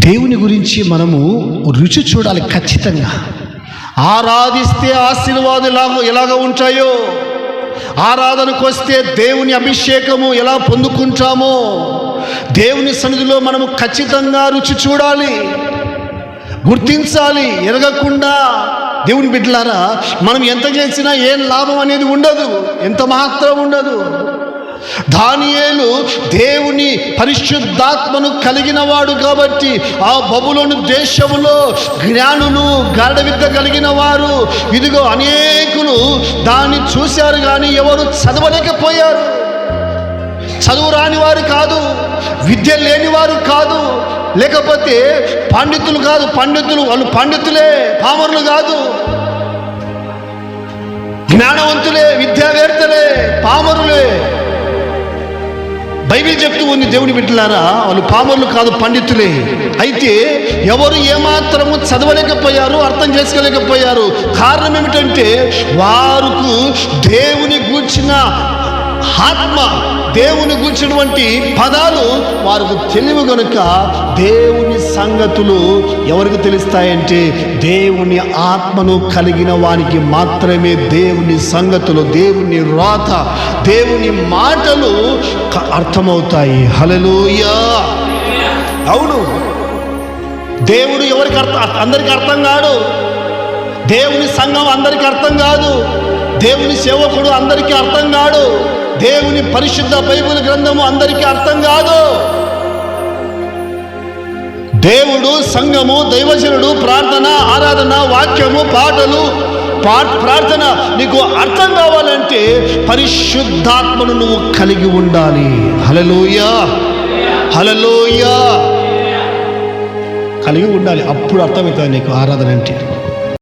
దేవుని గురించి మనము రుచి చూడాలి. ఖచ్చితంగా ఆరాధిస్తే ఆశీర్వాదాలు ఎలాగ ఉంటాయో, ఆరాధనకు వస్తే దేవుని అభిషేకము ఎలా పొందుకుంటామో దేవుని సన్నిధిలో మనము ఖచ్చితంగా రుచి చూడాలి, గుర్తించాలి. ఎరగకుండా దేవుని బిడ్డలారా మనం ఎంత చేసినా ఏం లాభం అనేది ఉండదు, ఎంత మాత్రం ఉండదు. దానియేలు దేవుని పరిశుద్ధాత్మను కలిగిన వాడు కాబట్టి ఆ బబులోను దేశములో జ్ఞానులు గాఢ విద్య కలిగిన వారు ఇదిగో అనేకులు దాన్ని చూశారు, కానీ ఎవరు చదవలేకపోయారు. చదువు రాని వారు కాదు, విద్య లేని వారు కాదు, లేకపోతే పండితులు కాదు, వాళ్ళు పండితులే, పామరులు కాదు, జ్ఞానవంతులే, విద్యావేత్తలే, పామరులే. బైబిల్ చెప్తూ ఉంది దేవుని బిడ్డలారా, వాళ్ళు పామరులు కాదు, పండితులే. అయితే ఎవరు ఏమాత్రము చదవలేకపోయారు, అర్థం చేసుకోలేకపోయారు. కారణం ఏమిటంటే వారికి దేవుని గూర్చిన ఆత్మ, దేవుని గూర్చినటువంటి పదాలు వారికి తెలివి కనుక దేవుని సంగతులు ఎవరికి తెలుస్తాయంటే దేవుని ఆత్మను కలిగిన వానికి మాత్రమే దేవుని సంగతులు, దేవుని రాత, దేవుని మాటలు అర్థమవుతాయి. హల్లెలూయా. అవును, దేవుడు ఎవరికి అందరికి అర్థం కాడు, దేవుని సంఘం అందరికీ అర్థం కాదు, దేవుని సేవకుడు అందరికీ అర్థం కాడు, దేవుని పరిశుద్ధ బైబిల్ గ్రంథము అందరికీ అర్థం కాదు. దేవుడు, సంఘము, దైవజనుడు, ప్రార్థన, ఆరాధన, వాక్యము, పాటలు, ప్రార్థన నీకు అర్థం కావాలంటే పరిశుద్ధాత్మను నువ్వు కలిగి ఉండాలి. హల్లెలూయా, హల్లెలూయా. కలిగి ఉండాలి, అప్పుడు అర్థమవుతుంది నీకు ఆరాధన అంటే.